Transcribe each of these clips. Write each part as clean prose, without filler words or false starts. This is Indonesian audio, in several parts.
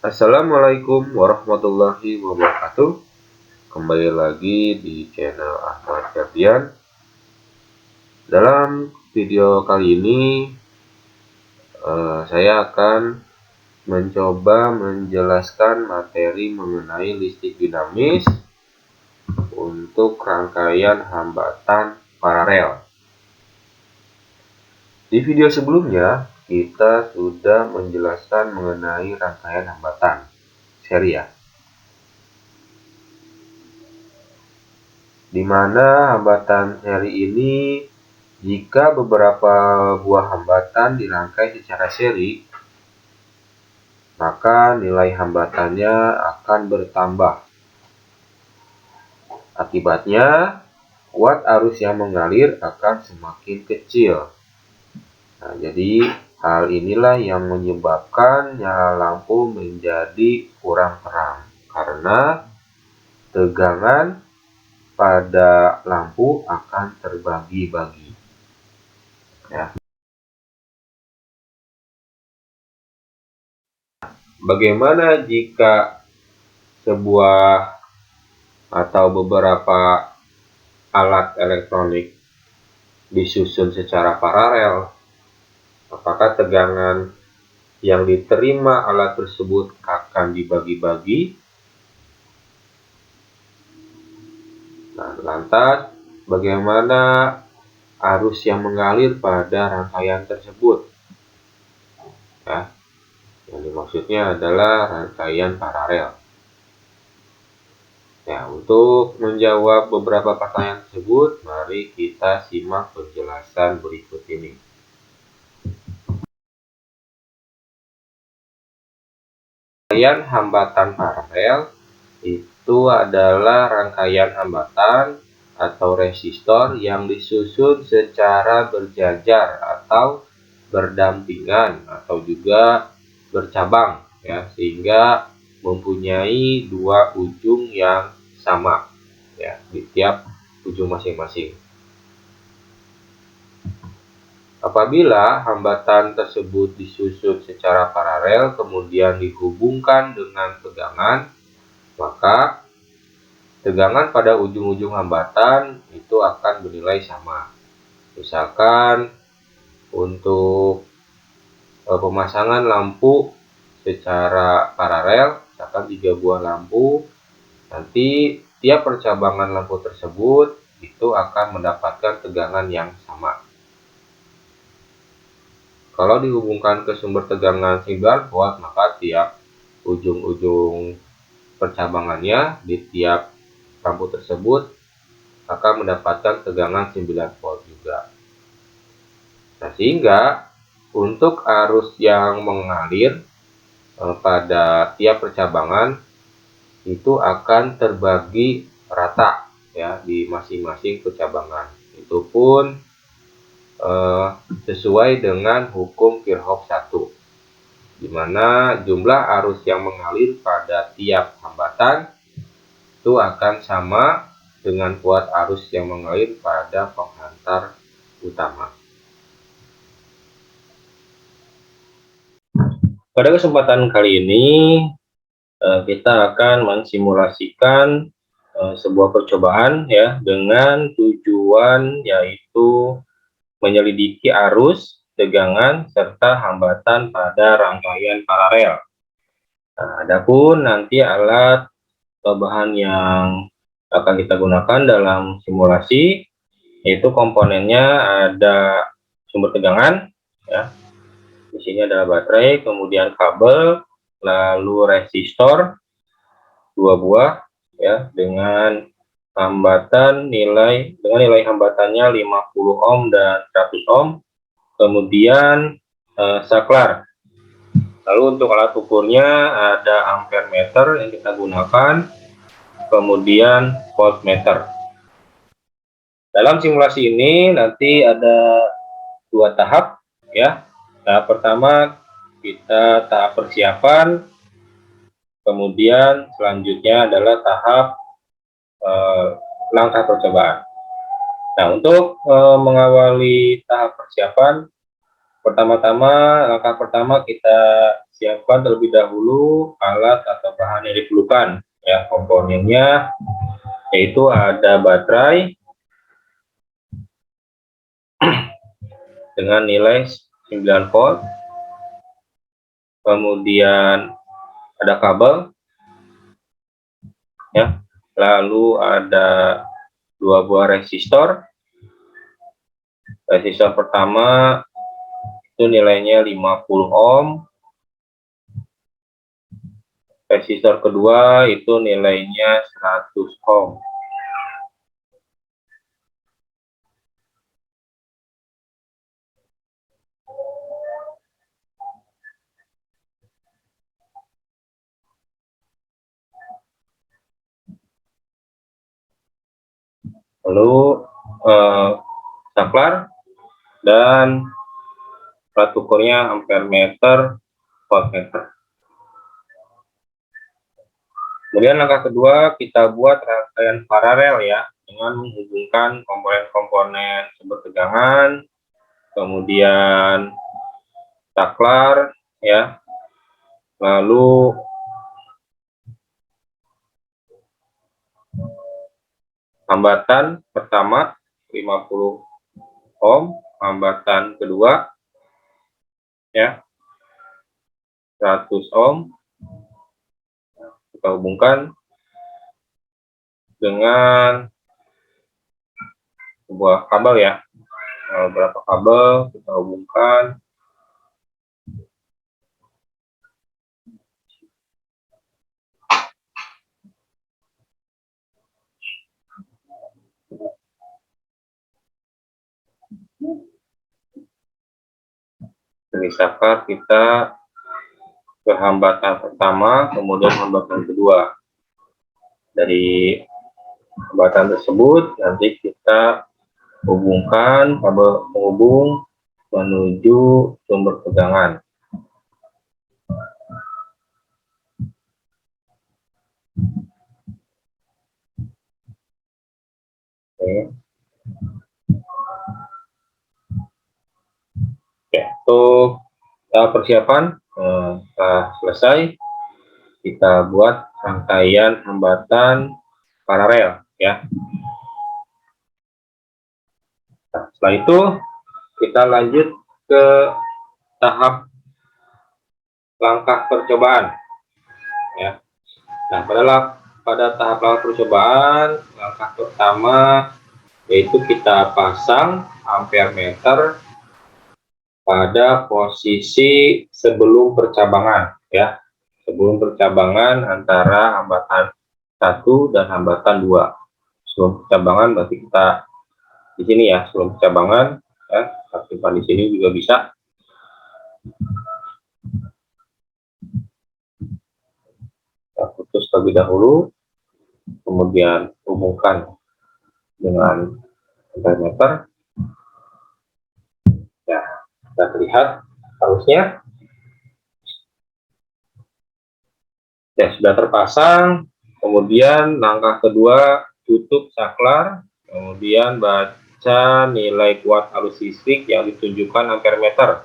Assalamualaikum warahmatullahi wabarakatuh. Kembali lagi di channel Ahmad Ferdian. Dalam video kali ini saya akan mencoba menjelaskan materi mengenai listrik dinamis untuk rangkaian hambatan paralel. Di video sebelumnya kita sudah menjelaskan mengenai rangkaian hambatan seri, ya, di mana hambatan seri ini, jika beberapa buah hambatan dirangkai secara seri, maka nilai hambatannya akan bertambah. Akibatnya, kuat arus yang mengalir akan semakin kecil. Nah, jadi hal inilah yang menyebabkan nyala lampu menjadi kurang terang, karena tegangan pada lampu akan terbagi-bagi. Ya. Bagaimana jika sebuah atau beberapa alat elektronik disusun secara paralel? Apakah tegangan yang diterima alat tersebut akan dibagi-bagi? Nah, lantas bagaimana arus yang mengalir pada rangkaian tersebut? Ya, yang dimaksudnya adalah rangkaian paralel. Ya, untuk menjawab beberapa pertanyaan tersebut, mari kita simak penjelasan berikut ini. Rangkaian hambatan paralel itu adalah rangkaian hambatan atau resistor yang disusun secara berjajar atau berdampingan atau juga bercabang, ya, sehingga mempunyai dua ujung yang sama, ya, di tiap ujung masing-masing. Apabila hambatan tersebut disusun secara paralel kemudian dihubungkan dengan tegangan, maka tegangan pada ujung-ujung hambatan itu akan bernilai sama. Misalkan untuk pemasangan lampu secara paralel, misalkan 3 buah lampu, nanti tiap percabangan lampu tersebut itu akan mendapatkan tegangan yang sama. Kalau dihubungkan ke sumber tegangan 9 volt, maka tiap ujung-ujung percabangannya di tiap lampu tersebut akan mendapatkan tegangan 9 volt juga. Nah, sehingga untuk arus yang mengalir pada tiap percabangan itu akan terbagi rata, ya, di masing-masing percabangan. Itu pun sesuai dengan hukum Kirchhoff 1, di mana jumlah arus yang mengalir pada tiap hambatan itu akan sama dengan kuat arus yang mengalir pada penghantar utama. Pada kesempatan kali ini kita akan mensimulasikan sebuah percobaan, ya, dengan tujuan yaitu menyelidiki arus, tegangan, serta hambatan pada rangkaian paralel. Nah, adapun nanti alat atau bahan yang akan kita gunakan dalam simulasi, yaitu komponennya ada sumber tegangan, ya. Di sini adalah baterai, kemudian kabel, lalu resistor 2 buah, ya, dengan nilai hambatannya 50 ohm dan 100 ohm. Kemudian saklar. Lalu untuk alat ukurnya ada ampere meter yang kita gunakan, kemudian voltmeter. Dalam simulasi ini nanti ada 2 tahap, ya. Tahap pertama kita tahap persiapan, kemudian selanjutnya adalah tahap langkah percobaan. Nah, untuk mengawali tahap persiapan, Pertama-tama, langkah pertama kita siapkan terlebih dahulu alat atau bahan yang diperlukan. Ya, komponennya yaitu ada baterai dengan nilai 9 volt, kemudian ada kabel, ya, lalu ada 2 buah resistor. Resistor pertama itu nilainya 50 ohm, resistor kedua itu nilainya 100 ohm. Lalu saklar dan plat ukurnya ampere meter, voltmeter. Kemudian langkah kedua kita buat rangkaian paralel ya, dengan menghubungkan komponen-komponen sumber tegangan, kemudian saklar ya, lalu hambatan pertama 50 ohm, hambatan kedua ya 100 ohm, kita hubungkan dengan sebuah kabel ya, beberapa kabel kita hubungkan. Dari saklar kita ke hambatan pertama, kemudian hambatan kedua. Dari hambatan tersebut nanti kita hubungkan kabel penghubung menuju sumber tegangan. Oke. Oke, untuk persiapan setelah selesai, kita buat rangkaian hambatan paralel ya. Nah, setelah itu kita lanjut ke tahap langkah percobaan ya. Nah, pada tahap langkah percobaan, langkah pertama yaitu kita pasang ampere meter pada posisi sebelum percabangan ya, sebelum percabangan antara hambatan 1 dan hambatan 2. Sebelum percabangan berarti kita di sini ya, sebelum percabangan ya, aktifkan di sini juga bisa. Kita putus terlebih dahulu, kemudian hubungkan dengan ampere meter ya, kita lihat harusnya ya sudah terpasang. Kemudian langkah kedua, tutup saklar, kemudian baca nilai kuat arus listrik yang ditunjukkan ampere meter,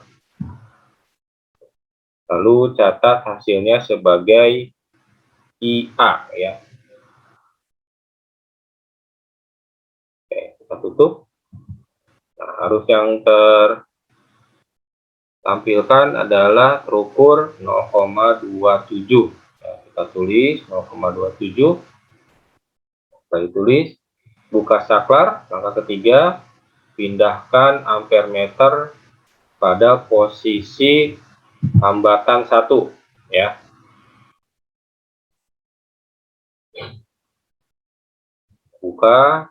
lalu catat hasilnya sebagai IA ya. Oke, kita tutup. Nah, arus yang tertampilkan adalah terukur 0,27. Nah, kita tulis 0,27. Kita tulis, buka saklar. Langkah ketiga, pindahkan ampere meter pada posisi hambatan 1 ya. Buka,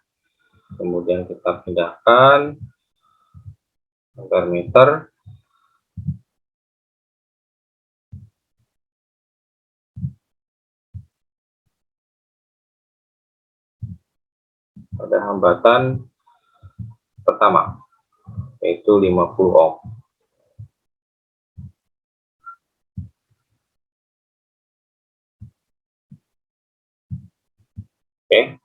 kemudian kita pindahkan ampere meter pada hambatan pertama, yaitu 50 ohm. Oke.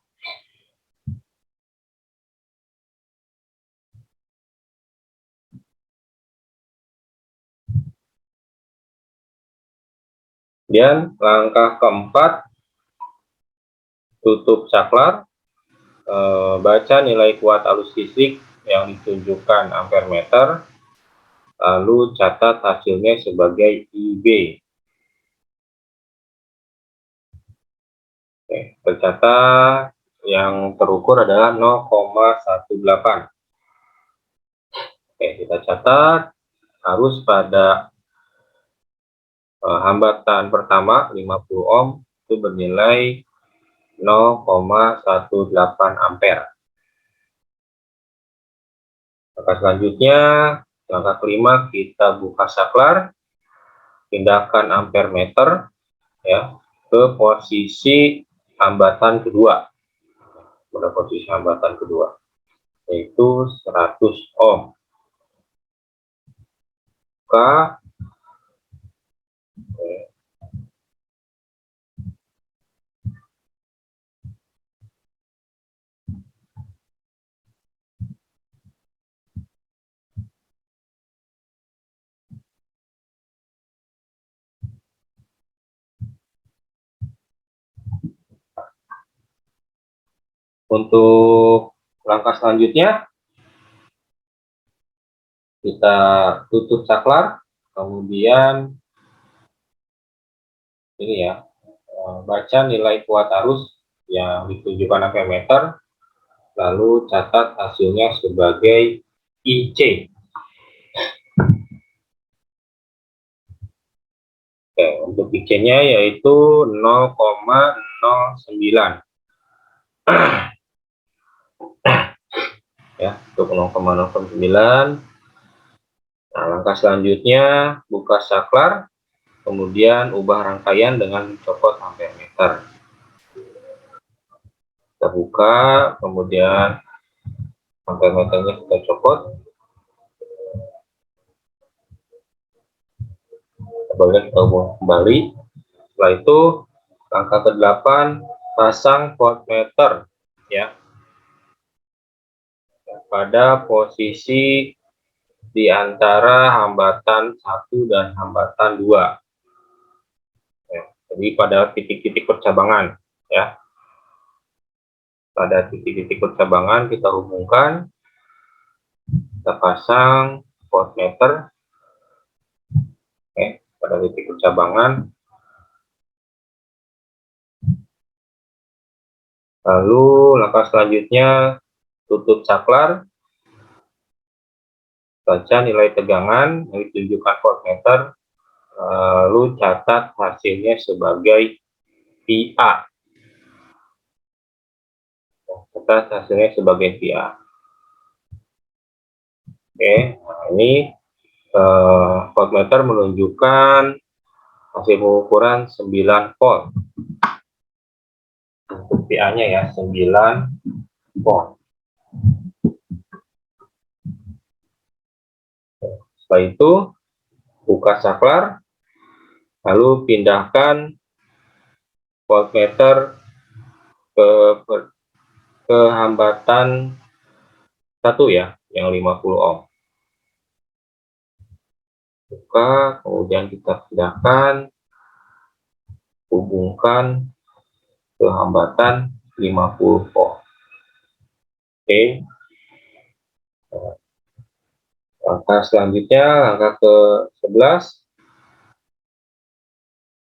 Kemudian langkah keempat, tutup saklar, baca nilai kuat arus listrik yang ditunjukkan ampere meter, lalu catat hasilnya sebagai IB. Oke, tercatat yang terukur adalah 0,18. Oke, kita catat arus pada hambatan pertama 50 ohm itu bernilai 0,18 ampere. Langkah selanjutnya, langkah kelima, kita buka saklar, pindahkan ampere meter ya ke posisi hambatan kedua. Pada posisi hambatan kedua yaitu 100 ohm. Buka. Untuk langkah selanjutnya, kita tutup saklar, kemudian ini ya, baca nilai kuat arus yang ditunjukkan ampere meter, lalu catat hasilnya sebagai IC. Oke, untuk IC-nya yaitu 0,09. Ya, untuk 0,09. Nah, langkah selanjutnya buka saklar, kemudian ubah rangkaian dengan mencopot ampere meter. Kita buka, kemudian ampere meternya kita copot. Kita hubung kembali. Setelah itu, langkah ke-8, pasang voltmeter ya pada posisi di antara hambatan 1 dan hambatan 2. Ya, jadi pada titik-titik percabangan ya. Pada titik-titik percabangan kita hubungkan, kita pasang voltmeter pada titik percabangan. Lalu langkah selanjutnya tutup saklar, baca nilai tegangan yang ditunjukkan voltmeter, lalu catat hasilnya sebagai VA. Catat hasilnya sebagai VA. Oke, nah ini voltmeter menunjukkan hasil pengukuran 9 volt. Untuk VA-nya ya 9 volt. Setelah itu buka saklar, lalu pindahkan voltmeter ke hambatan 1 ya, yang 50 ohm. Buka, kemudian kita pindahkan, hubungkan ke hambatan 50 ohm. Oke. Langkah selanjutnya, langkah ke-11,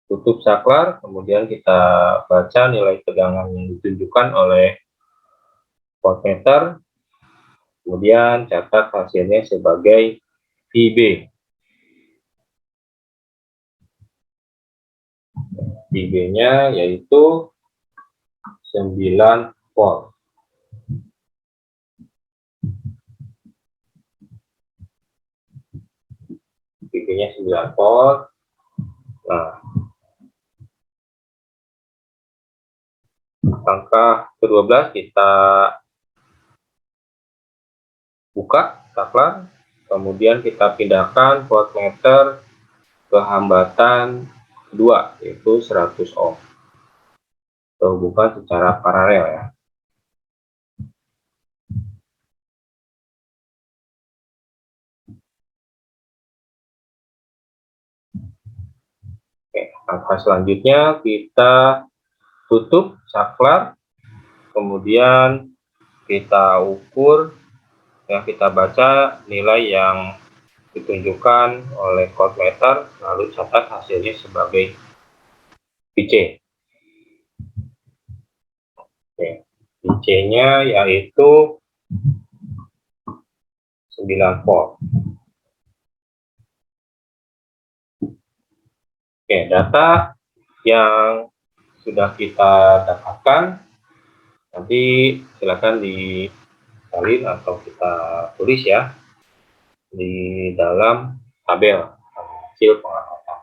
tutup saklar, kemudian kita baca nilai tegangan yang ditunjukkan oleh voltmeter, kemudian catat hasilnya sebagai VB. VB-nya yaitu 9 volt. VB-nya 9 volt. Nah, langkah ke-12 kita buka saklar, kemudian kita pindahkan voltmeter ke hambatan 2 yaitu 100 ohm. Kita hubungkan secara paralel ya. Oke, Langkah selanjutnya kita tutup saklar, kemudian kita ukur, ya, kita baca nilai yang ditunjukkan oleh voltmeter, lalu catat hasilnya sebagai VC. VC-nya yaitu 9 volt. Oke, data yang sudah kita dapatkan nanti silakan disalin atau kita tulis ya di dalam tabel hasil pengamatan.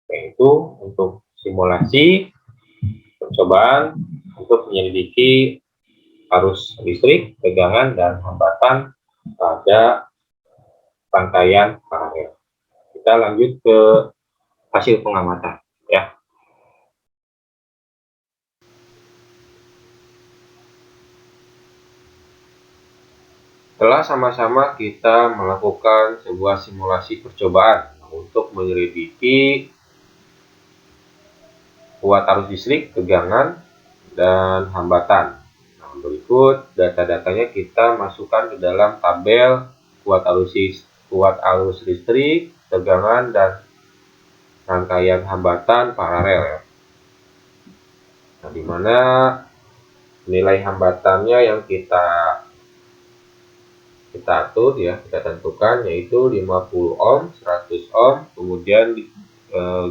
Yaitu untuk simulasi percobaan untuk menyelidiki arus listrik, tegangan, dan hambatan pada rangkaian paralel. Kita lanjut ke hasil pengamatan ya. Setelah sama-sama kita melakukan sebuah simulasi percobaan untuk menyelidiki kuat arus listrik, tegangan, dan hambatan. Nah, berikut data-datanya kita masukkan ke dalam tabel kuat arus listrik, tegangan, dan rangkaian hambatan paralel. Nah, di mana nilai hambatannya yang kita atur ya, kita tentukan yaitu 50 ohm, 100 ohm, kemudian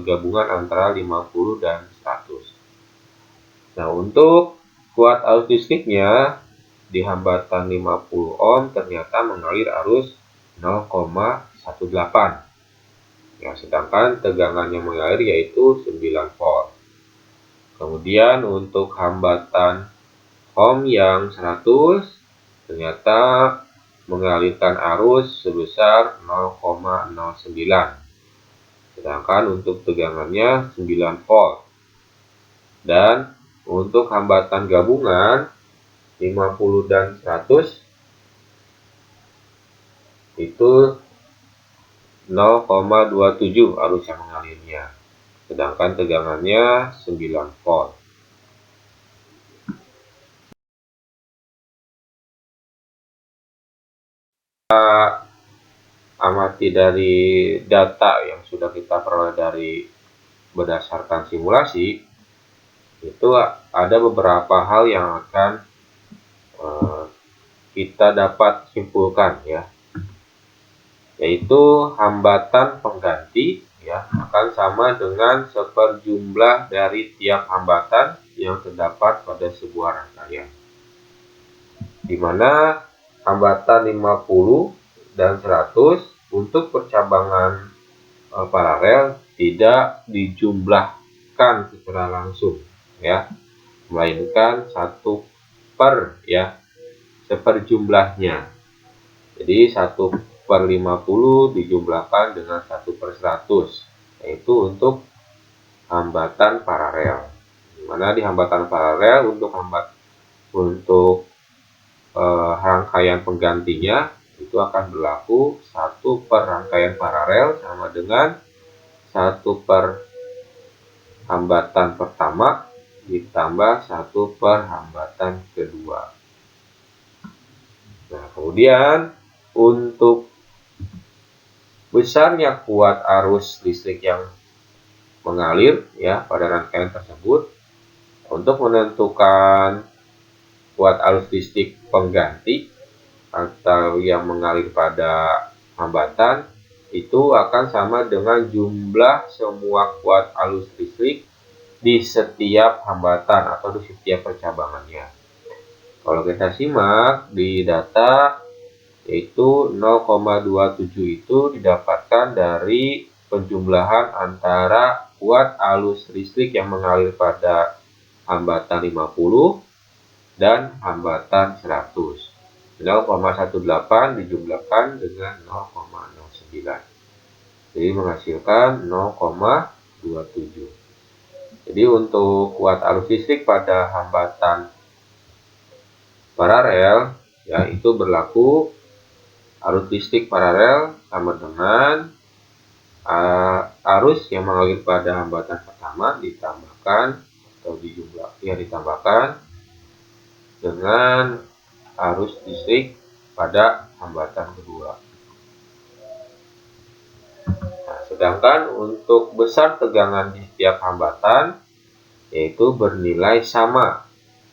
gabungan antara 50 dan 100. Nah, untuk kuat arus listriknya di hambatan 50 ohm ternyata mengalir arus 0,18. Ya, sedangkan tegangan yang mengalir yaitu 9 volt. Kemudian untuk hambatan ohm yang 100 ternyata mengalirkan arus sebesar 0,09. Sedangkan untuk tegangannya 9 volt. Dan untuk hambatan gabungan 50 dan 100 itu 0,27 arus yang mengalirnya. Sedangkan tegangannya 9 volt. Kita amati dari data yang sudah kita peroleh dari berdasarkan simulasi, itu ada beberapa hal yang akan kita dapat simpulkan ya, yaitu hambatan pengganti ya akan sama dengan seperjumlah dari tiap hambatan yang terdapat pada sebuah rangkaian, di mana hambatan 50 dan 100 untuk percabangan paralel tidak dijumlahkan secara langsung ya, melainkan 1 per ya, seperjumlahnya. Jadi 1/50 dijumlahkan dengan 1/100, yaitu untuk hambatan paralel. Dimana di hambatan paralel untuk rangkaian penggantinya itu akan berlaku 1 per rangkaian paralel sama dengan 1 per hambatan pertama ditambah 1 per hambatan kedua. Nah, kemudian untuk besarnya kuat arus listrik yang mengalir ya pada rangkaian tersebut, untuk menentukan kuat arus listrik pengganti atau yang mengalir pada hambatan itu akan sama dengan jumlah semua kuat arus listrik di setiap hambatan atau di setiap percabangannya. Kalau kita simak di data, yaitu 0,27 itu didapatkan dari penjumlahan antara kuat arus listrik yang mengalir pada hambatan 50 dan hambatan 100. 0,18 dijumlahkan dengan 0,09. Jadi menghasilkan 0,27. Jadi untuk kuat arus listrik pada hambatan paralel ya itu berlaku arus listrik paralel sama dengan arus yang mengalir pada hambatan pertama ditambahkan atau ditambahkan dengan arus listrik pada hambatan kedua. Nah, sedangkan untuk besar tegangan di setiap hambatan yaitu bernilai sama,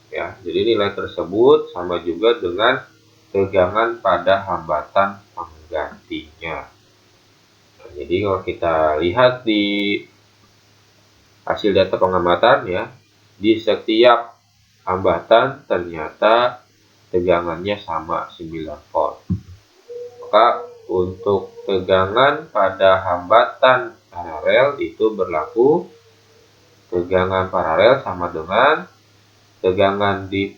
ya. Jadi nilai tersebut sama juga dengan tegangan pada hambatan penggantinya. Nah, jadi kalau kita lihat di hasil data pengamatan, ya, di setiap hambatan ternyata tegangannya sama 9 volt. Maka untuk tegangan pada hambatan paralel itu berlaku tegangan paralel sama dengan tegangan di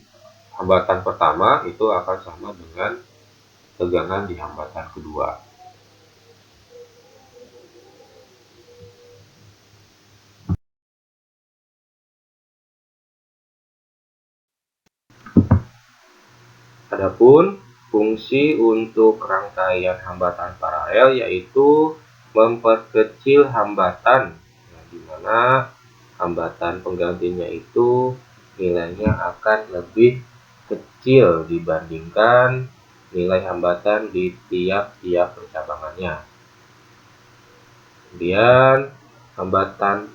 hambatan pertama itu akan sama dengan tegangan di hambatan kedua. Adapun fungsi untuk rangkaian hambatan paralel yaitu memperkecil hambatan, di mana hambatan penggantinya itu nilainya akan lebih kecil dibandingkan nilai hambatan di tiap-tiap percabangannya. Kemudian hambatan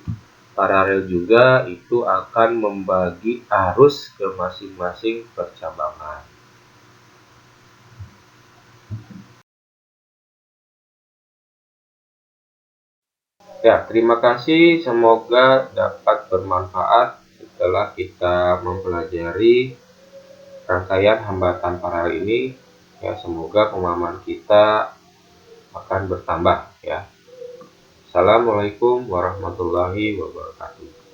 paralel juga itu akan membagi arus ke masing-masing percabangan. Ya, terima kasih. Semoga dapat bermanfaat setelah kita mempelajari rangkaian hambatan paralel ini. Ya, semoga pemahaman kita akan bertambah, ya. Assalamualaikum warahmatullahi wabarakatuh.